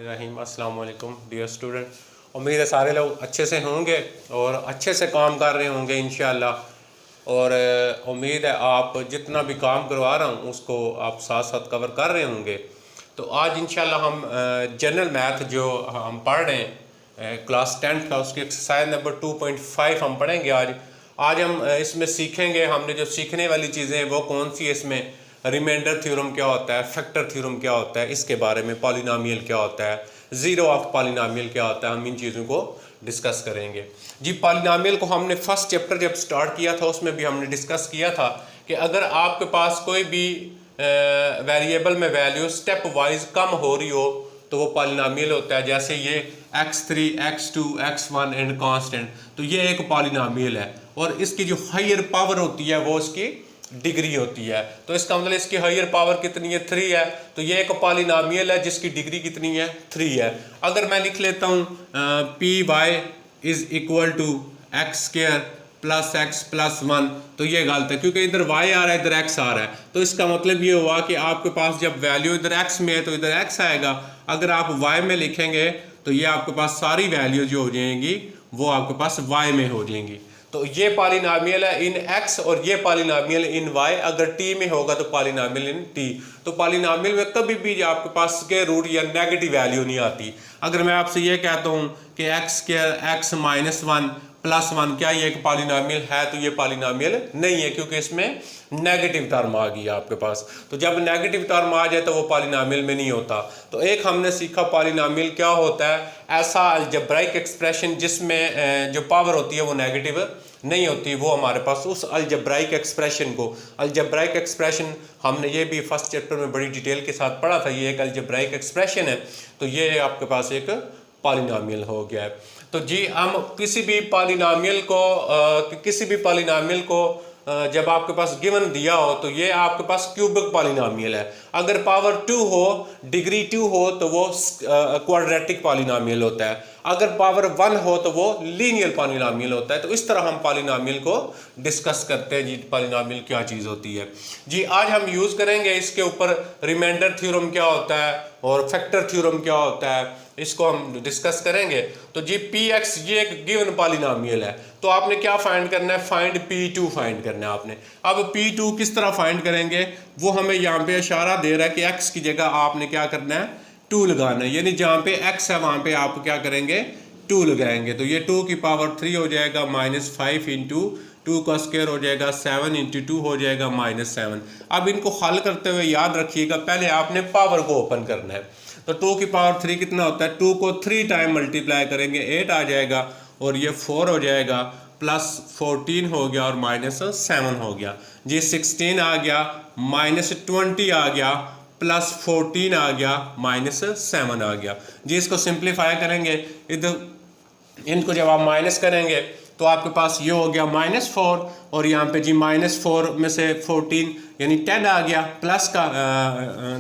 रहीम। अस्सलाम वालेकुम dear student. उम्मीद है सारे लोग अच्छे से होंगे और अच्छे से काम कर रहे होंगे इंशाअल्लाह। और उम्मीद है आप जितना भी काम करवा रहा हूँ उसको आप साथ साथ कवर कर रहे होंगे। तो आज इंशाअल्लाह हम जनरल मैथ जो हम पढ़ रहे हैं क्लास 10th का, उसकी एक्सरसाइज नंबर 2.5 हम पढ़ेंगे आज। हम इसमें सीखेंगे, हमने जो सीखने वाली चीज़ें हैं वो कौन सी है, इसमें रिमाइंडर थ्योरम क्या होता है, फैक्टर थ्योरम क्या होता है, इसके बारे में पॉलिनोमियल क्या होता है, ज़ीरो ऑफ पॉलिनोमियल क्या होता है, हम इन चीज़ों को डिस्कस करेंगे। जी, पॉलिनोमियल को हमने फर्स्ट चैप्टर जब स्टार्ट किया था उसमें भी हमने डिस्कस किया था कि अगर आपके पास कोई भी वेरिएबल में वैल्यू स्टेप वाइज कम हो रही हो तो वो पॉलिनोमियल होता है। जैसे ये x3, x2, x1 and constant, तो ये एक पॉलिनोमियल है और इसकी जो हायर पावर होती है वो इसकी डिग्री होती है। तो इसका मतलब इसकी हायर पावर कितनी है, 3 है। तो ये एक पॉलिनोमियल है जिसकी डिग्री कितनी है, 3 है। अगर मैं लिख लेता हूँ P Y is equal to x square plus x plus 1, तो ये गलत है क्योंकि इधर y आ रहा है इधर x आ रहा है। तो इसका मतलब ये हुआ कि आपके पास जब वैल्यू इधर x में है तो इधर x आएगा। अगर आप y में लिखेंगे तो ये आपके पास सारी वैल्यू जो हो जाएंगी वो आपके पास y में हो जाएंगी। तो ये पॉलिनोमियल है इन x और ये पॉलिनोमियल इन y। अगर t में होगा तो पॉलिनोमियल इन t। तो पॉलिनोमियल में कभी भी आपके पास स्क्वायर रूट या नेगेटिव वैल्यू नहीं आती। अगर मैं आपसे ये कहता हूँ कि x square x minus 1 plus 1, क्या ये एक पॉलिनोमियल है? तो ये पॉलिनोमियल नहीं है क्योंकि इसमें नेगेटिव टर्म आ गई आपके पास। तो जब नेगेटिव टर्म आ जाए तो वो पॉलिनोमियल में नहीं होता। तो एक हमने सीखा पॉलिनोमियल क्या होता है, ऐसा अलजेब्राइक एक्सप्रेशन जिसमें जो पावर होती है वो नेगेटिव नहीं होती। वो हमारे पास उस अलजेब्राइक एक्सप्रेशन को, अलजेब्राइक एक्सप्रेशन हमने ये भी फर्स्ट चैप्टर में बड़ी डिटेल के साथ पढ़ा था। ये एक अलजेब्राइक एक्सप्रेशन है, तो ये आपके पास एक पॉलिनोमियल हो गया है। तो जी, हम किसी भी पॉलिनोमियल को जब आपके पास गिवन दिया हो तो ये आपके पास क्यूबिक पॉलिनोमियल है। अगर पावर 2 हो, डिग्री 2 हो तो वो क्वाड्रेटिक पॉलिनोमियल होता है। अगर पावर 1 हो तो वो लीनियर पॉलिनोमियल होता है। तो इस तरह हम पॉलिनोमियल को डिस्कस करते हैं। जी, पॉलिनोमियल क्या चीज़ होती है। जी, आज हम यूज़ करेंगे इसके ऊपर रिमाइंडर थ्योरम क्या होता है और फैक्टर थ्योरम क्या होता है, इसको हम डिस्कस करेंगे। तो जी, px ये एक गिवन पॉलिनोमियल है, तो आपने क्या फाइंड करना है, फाइंड p2 फाइंड करना है आपने। अब p2 किस तरह फाइंड करेंगे वो हमें यहाँ पे इशारा दे रहा है कि x की जगह आपने क्या करना है, 2 लगाना है। यानी जहाँ पे x है वहाँ पे आप क्या करेंगे, 2 लगाएंगे। तो ये 2 की पावर 3 हो जाएगा -5 इंटू 2 का स्क्वायर हो जाएगा 7 इंटू 2 हो जाएगा -7। अब इनको हल करते हुए याद रखिएगा पहले आपने पावर को ओपन करना है। तो 2 की पावर 3 कितना होता है, 2 को 3 टाइम मल्टीप्लाई करेंगे 8 आ जाएगा और ये 4 हो जाएगा, प्लस 14 हो गया और -7 हो गया। जी, 16 आ गया, -20 आ गया, प्लस 14 आ गया, -7 आ गया। जी, इसको सिंप्लीफाई करेंगे, इधर इनको जब आप माइनस करेंगे तो आपके पास ये हो गया -4 और यहाँ पे जी -4 में से 14 यानी 10 आ गया। प्लस का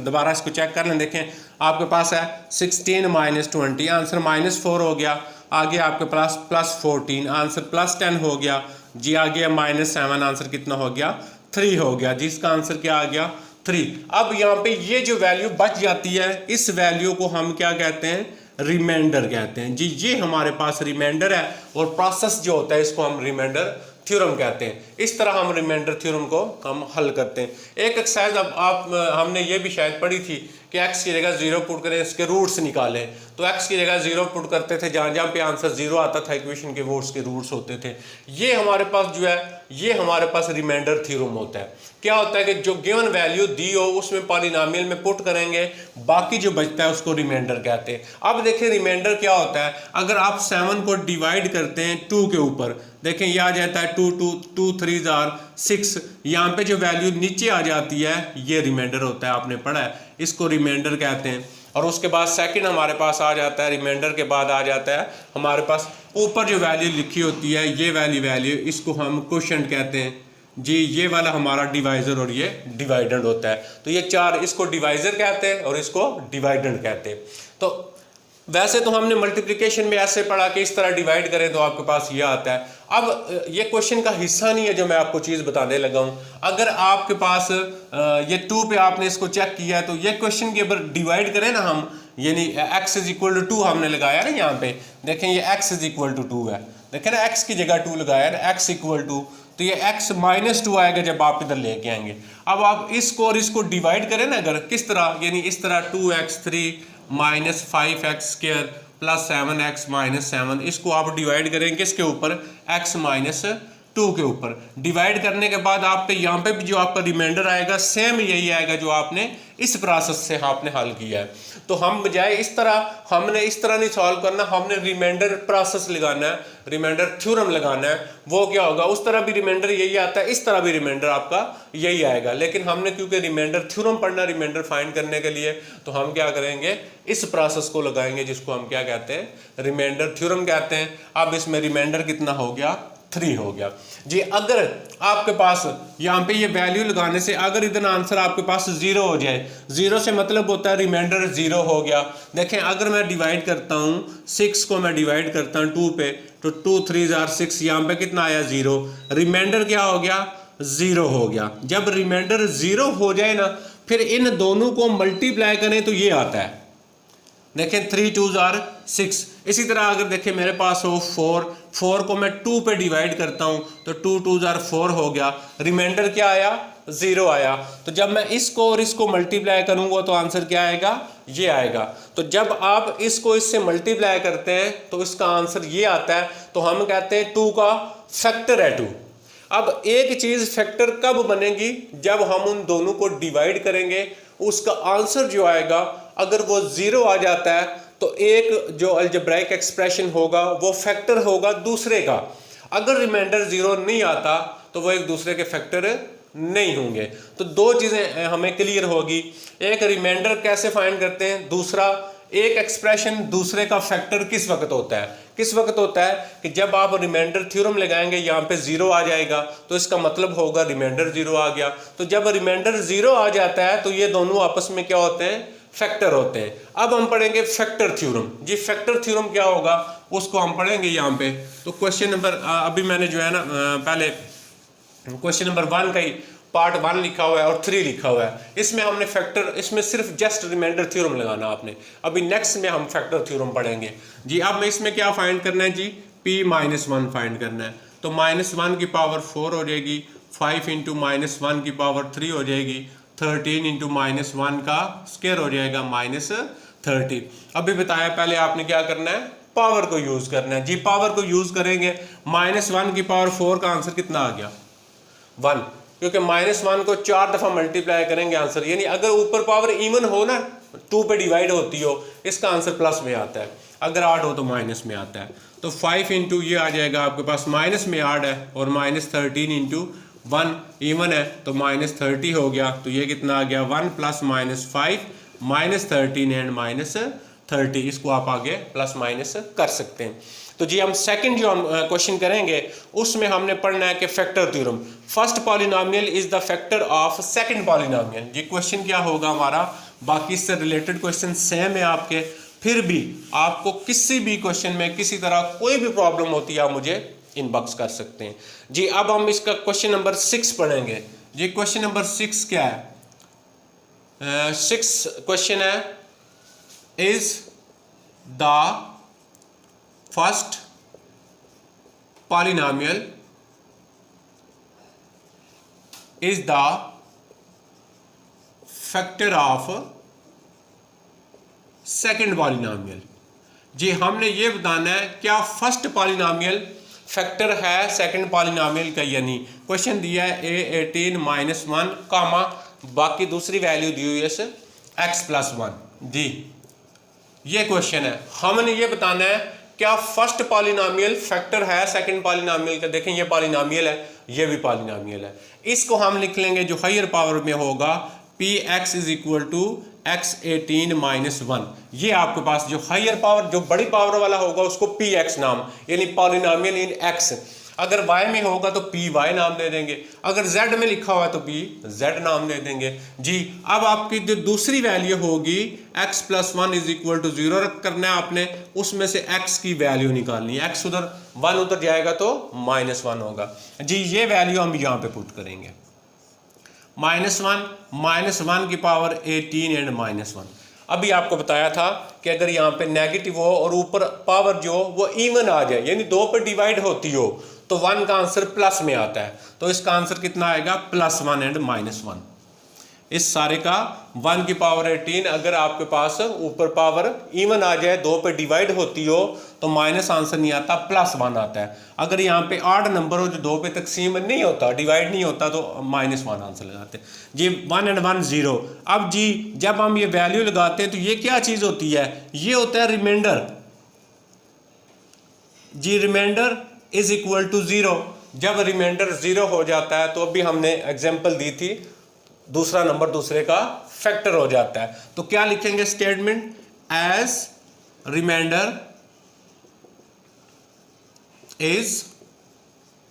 दोबारा इसको चेक कर लें, देखें आपके पास है 16 -20, आंसर -4 हो गया। आगे आपके पास +14, आंसर +10 हो गया। जी, आगे -7, आंसर कितना हो गया, 3 हो गया। जी, इसका आंसर क्या आ गया, 3। अब यहाँ पे ये जो वैल्यू बच जाती है इस वैल्यू को हम क्या कहते हैं, रिमाइंडर कहते हैं। जी, ये हमारे पास रिमाइंडर है और प्रोसेस जो होता है इसको हम रिमाइंडर थ्योरम कहते हैं। इस तरह हम रिमाइंडर थ्योरम को हम हल करते हैं। एक एक्सरसाइज अब हमने ये भी शायद पढ़ी थी कि x की जगह 0 पुट करें, इसके रूट्स निकालें। तो x की जगह 0 पुट करते थे, जहाँ जहाँ पे आंसर 0 आता था इक्वेशन के वो उसके रूट्स होते थे। ये हमारे पास जो है ये हमारे पास रिमाइंडर थ्योरम होता है। क्या होता है कि जो गिवन वैल्यू दी हो उसमें पॉलिनोमियल में पुट करेंगे, बाकी जो बचता है उसको रिमाइंडर कहते हैं। अब देखें रिमाइंडर क्या होता है, अगर आप 7 को डिवाइड करते हैं 2 के ऊपर, देखें ये आ जाता है 2 3 जार 6, यहाँ पे जो वैल्यू नीचे आ जाती है ये रिमाइंडर होता है, आपने पढ़ा है, इसको रिमाइंडर कहते हैं। और उसके बाद सेकंड हमारे पास आ जाता है, रिमाइंडर के बाद आ जाता है हमारे पास ऊपर जो वैल्यू लिखी होती है ये वैल्यू, इसको हम क्वोशिएंट कहते हैं। जी, ये वाला हमारा डिवाइजर और ये डिवाइडेंड होता है। तो ये 4, इसको डिवाइजर कहते हैं और इसको डिवाइडेंड कहते हैं। तो वैसे तो हमने मल्टीप्लिकेशन में ऐसे पढ़ा कि इस तरह डिवाइड करें तो आपके पास ये आता है। अब ये क्वेश्चन का हिस्सा नहीं है जो मैं आपको चीज़ बताने लगा हूँ। अगर आपके पास ये 2 पे आपने इसको चेक किया है तो ये क्वेश्चन के ऊपर डिवाइड करें ना हम, यानी x इज इक्वल टू 2 हमने लगाया ना यहाँ पे, देखें ये x इज इक्वल टू 2 है, देखें ना x की जगह 2 लगाया ना, x इक्वल टू, तो ये x माइनस 2 आएगा जब आप इधर लेके आएंगे। अब आप इसको और इसको डिवाइड करें ना अगर, किस तरह, यानी इस तरह 2x3 minus 5x square plus 7x minus 7, इसको आप डिवाइड करें किसके ऊपर, x माइनस 2 के ऊपर। डिवाइड करने के बाद आप पे यहाँ पे भी जो आपका रिमाइंडर आएगा सेम यही आएगा जो आपने इस प्रोसेस से आपने हल किया है। तो हम बजाय इस तरह, हमने इस तरह नहीं सॉल्व करना, हमने रिमाइंडर प्रोसेस लगाना है, रिमाइंडर थ्योरम लगाना है। वो क्या होगा, उस तरह भी रिमाइंडर यही आता है, इस तरह भी रिमाइंडर आपका यही आएगा, लेकिन हमने क्योंकि रिमाइंडर थ्योरम पढ़ना रिमाइंडर फाइंड करने के लिए, तो हम क्या करेंगे, इस प्रोसेस को लगाएंगे जिसको हम क्या कहते हैं, रिमाइंडर थ्योरम कहते हैं। अब इसमें रिमाइंडर कितना हो गया, 3 हो गया जी। अगर आपके पास यहाँ पे ये वैल्यू लगाने से अगर इधर आंसर आपके पास 0 हो जाए, 0 से मतलब होता है रिमाइंडर 0 हो गया। देखें अगर मैं डिवाइड करता हूँ 6 को, मैं डिवाइड करता हूँ 2 पे, तो 2 3 6, यहाँ पे कितना आया 0, रिमाइंडर क्या हो गया, 0 हो गया। जब रिमाइंडर 0 हो जाए ना, फिर इन दोनों को मल्टीप्लाई करें तो ये आता है, देखें 3 2 6। इसी तरह अगर देखें मेरे पास हो 4 को मैं 2 पे डिवाइड करता हूं तो 2 2 4 हो गया, रिमाइंडर क्या आया, 0 आया। तो जब मैं इसको और इसको मल्टीप्लाई करूंगा तो आंसर क्या आएगा, ये आएगा। तो जब आप इसको इससे मल्टीप्लाई करते हैं तो इसका आंसर ये आता है। तो हम कहते हैं 2 का फैक्टर है 2। अब एक चीज फैक्टर कब बनेगी, जब हम उन दोनों को डिवाइड करेंगे, उसका आंसर जो आएगा अगर वो 0 आ जाता है तो एक जो अलजेब्राइक एक्सप्रेशन होगा वो फैक्टर होगा दूसरे का। अगर रिमाइंडर 0 नहीं आता तो वो एक दूसरे के फैक्टर नहीं होंगे। तो दो चीजें हमें क्लियर होगी, एक रिमाइंडर कैसे फाइंड करते हैं, दूसरा एक एक्सप्रेशन दूसरे का फैक्टर किस वक्त होता है। किस वक्त होता है कि जब आप रिमाइंडर थ्योरम लगाएंगे, यहाँ पे 0 आ जाएगा तो इसका मतलब होगा रिमाइंडर 0 आ गया। तो जब रिमाइंडर 0 आ जाता है तो ये दोनों आपस में क्या होते हैं, फैक्टर होते हैं। अब हम पढ़ेंगे फैक्टर थ्योरम जी। फैक्टर थ्योरम क्या होगा उसको हम पढ़ेंगे यहाँ पे। तो क्वेश्चन नंबर, अभी मैंने जो है ना पहले क्वेश्चन नंबर 1 का ही पार्ट 1 लिखा हुआ है और 3 लिखा हुआ है। इसमें हमने फैक्टर, इसमें सिर्फ जस्ट रिमाइंडर थ्योरम लगाना आपने। अभी नेक्स्ट में हम फैक्टर थ्योरम पढ़ेंगे जी। अब इसमें क्या फाइंड करना है जी, p-1 फाइंड करना है। तो -1 की पावर 4 हो जाएगी, 5 इंटू -1 की पावर 3 हो जाएगी, 13 इंटू -1 का स्क्वायर हो जाएगा -30। अभी बताया पहले आपने क्या करना है, पावर को यूज करना है जी। पावर को यूज करेंगे, -1 की पावर 4 का आंसर कितना आ गया, 1, क्योंकि -1 को 4 दफा मल्टीप्लाई करेंगे आंसर, यानी अगर ऊपर पावर इवन हो ना, 2 पे डिवाइड होती हो, इसका आंसर प्लस में आता है, अगर आड हो तो माइनस में आता है। तो 5 इंटू ये आ जाएगा आपके पास, माइनस में आड है, और -13 इंटू 1 इवन है तो -30 हो गया। तो ये कितना आ गया, 1 + -5 -13 एंड -30। इसको आप आगे प्लस माइनस कर सकते हैं। तो जी हम सेकंड जो हम क्वेश्चन करेंगे उसमें हमने पढ़ना है कि factor theorem, first polynomial is the factor of second polynomial. ये क्वेश्चन क्या होगा हमारा, बाकी इससे रिलेटेड क्वेश्चन सेम है आपके, फिर भी आपको किसी भी क्वेश्चन में किसी तरह कोई भी प्रॉब्लम होती है आप मुझे इनबॉक्स कर सकते हैं जी। अब हम इसका क्वेश्चन नंबर 6 पढ़ेंगे जी। क्वेश्चन नंबर 6 क्या है, 6 क्वेश्चन है, is the first polynomial is the factor of second polynomial। जी हमने ये बताना है क्या फर्स्ट पॉलिनोमियल फैक्टर है सेकंड पॉलिनोमियल का या नहीं। क्वेश्चन दिया है a18 -1 कामा बाकी दूसरी वैल्यू दी हुई है x+1 जी। ये क्वेश्चन है, हमने ये बताना है क्या फर्स्ट पॉलिनोमियल फैक्टर है सेकंड पॉलिनोमियल का। देखें ये पॉलिनोमियल है, ये भी पॉलिनोमियल है। इसको हम लिख लेंगे जो हायर पावर में होगा px = x18 - 1। ये आपके पास जो हायर पावर, जो बड़ी पावर वाला होगा उसको px नाम, यानी पॉलिनोमियल इन x। अगर y में होगा तो py नाम दे देंगे, अगर z में लिखा हुआ है तो pz नाम दे देंगे जी। अब आपकी जो दूसरी वैल्यू होगी x+1 = 0 रख करना है आपने, उसमें से x की वैल्यू निकालनी है। x उधर 1 उधर जाएगा तो -1 होगा जी। ये वैल्यू हम यहाँ पे पुट करेंगे, -1 की पावर 18 एंड -1। अभी आपको बताया था कि अगर यहाँ पे नेगेटिव हो और ऊपर पावर जो वो इवन आ जाए, यानी 2 पे डिवाइड होती हो, तो 1 का आंसर प्लस में आता है। तो इसका आंसर कितना आएगा? +1 एंड -1। इस सारे का 1 की पावर 18 अगर आपके पास ऊपर पावर इवन आ जाए, 2 पे डिवाइड होती हो, तो माइनस आंसर नहीं आता, +1 आता है। अगर यहाँ पे ऑड नंबर हो जो 2 पे तकसीम नहीं होता, डिवाइड नहीं होता, तो -1 आंसर लगाते हैं जी। 1 एंड 1 0। अब जी जब हम ये वैल्यू लगाते हैं तो ये क्या चीज़ होती है? ये होता है रिमाइंडर जी। Remainder is equal to 0। जब रिमाइंडर 0 हो जाता है तो अभी हमने एग्जाम्पल दी थी, दूसरा नंबर दूसरे का फैक्टर हो जाता है। तो क्या लिखेंगे statement? As remainder is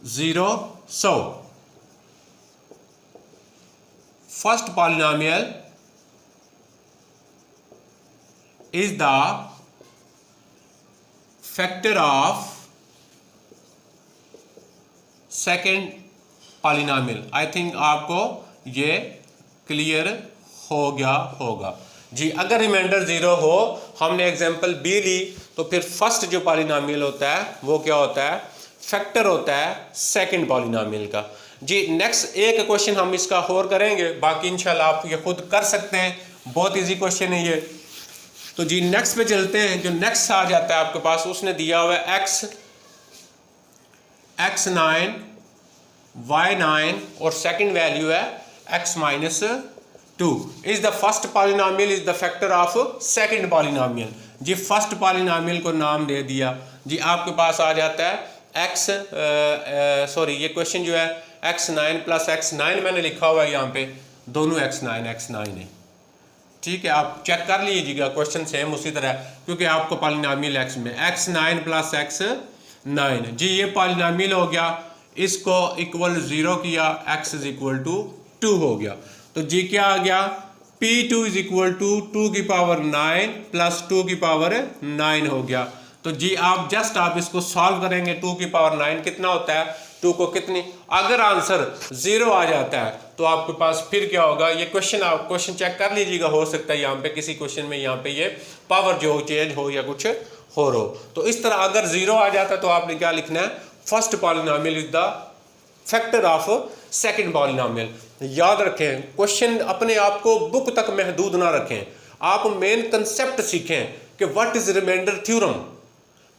0, so first polynomial is the factor of second polynomial. I think आपको ये क्लियर हो गया होगा जी। अगर रिमाइंडर 0 हो, हमने एग्जांपल बी ली, तो फिर फर्स्ट जो पॉलिनोमियल होता है वो क्या होता है? फैक्टर होता है सेकंड पॉलिनोमियल का जी। नेक्स्ट एक क्वेश्चन हम इसका और करेंगे, बाकी इंशाल्लाह आप ये खुद कर सकते हैं, बहुत इजी क्वेश्चन है ये। तो जी नेक्स्ट पे चलते हैं। जो नेक्स्ट आ जाता है आपके पास, उसने दिया हुआ है x9 y9 और सेकंड वैल्यू है x-2 is the first polynomial is the factor of second polynomial जी। फर्स्ट पॉलिनोमियल को नाम दे दिया जी। आपके पास आ जाता है ये क्वेश्चन जो है x9 + x9 मैंने लिखा हुआ है यहाँ पे, दोनों x9 है, ठीक है। आप चेक कर लीजिएगा, क्वेश्चन सेम उसी तरह, क्योंकि आपको पॉलिनोमियल x में x9 + x9 जी। ये पॉलिनोमियल हो गया, इसको इक्वल 0 किया, x = 2 हो गया। तो जी क्या आ गया? P2 = 2 की पावर 9 + 2 की पावर 9 हो गया। तो जी आप जस्ट आप इसको सॉल्व करेंगे, 2 की पावर 9 कितना होता है? 2 को कितनी, अगर आंसर 0 आ जाता है तो आपके पास फिर क्या होगा? ये क्वेश्चन आप क्वेश्चन चेक कर लीजिएगा, हो सकता है यहाँ पे किसी क्वेश्चन में यहाँ पे ये पावर जो चेंज हो या कुछ हो। तो इस तरह अगर 0 आ जाता है तो आपने क्या लिखना है? First polynomial is the factor of second polynomial. याद रखें, क्वेश्चन अपने आप को बुक तक महदूद ना रखें, आप मेन कंसेप्ट सीखें कि व्हाट इज रिमाइंडर थ्योरम।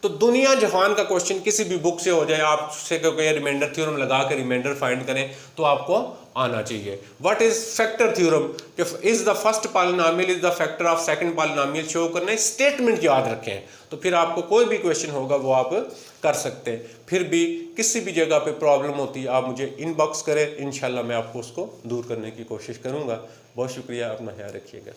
तो दुनिया जहान का क्वेश्चन किसी भी बुक से हो जाए, आपसे कोई रिमाइंडर थ्योरम लगा के रिमाइंडर फाइंड करें तो आपको आना चाहिए। What is factor theorem? Is the first polynomial is the factor of second polynomial show करना है। स्टेटमेंट याद रखें, तो फिर आपको कोई भी क्वेश्चन होगा वो आप कर सकते हैं। फिर भी किसी भी जगह पे प्रॉब्लम होती है आप मुझे इनबॉक्स करें, इंशाल्लाह मैं आपको उसको दूर करने की कोशिश करूँगा। बहुत शुक्रिया, अपना ख्याल रखिएगा।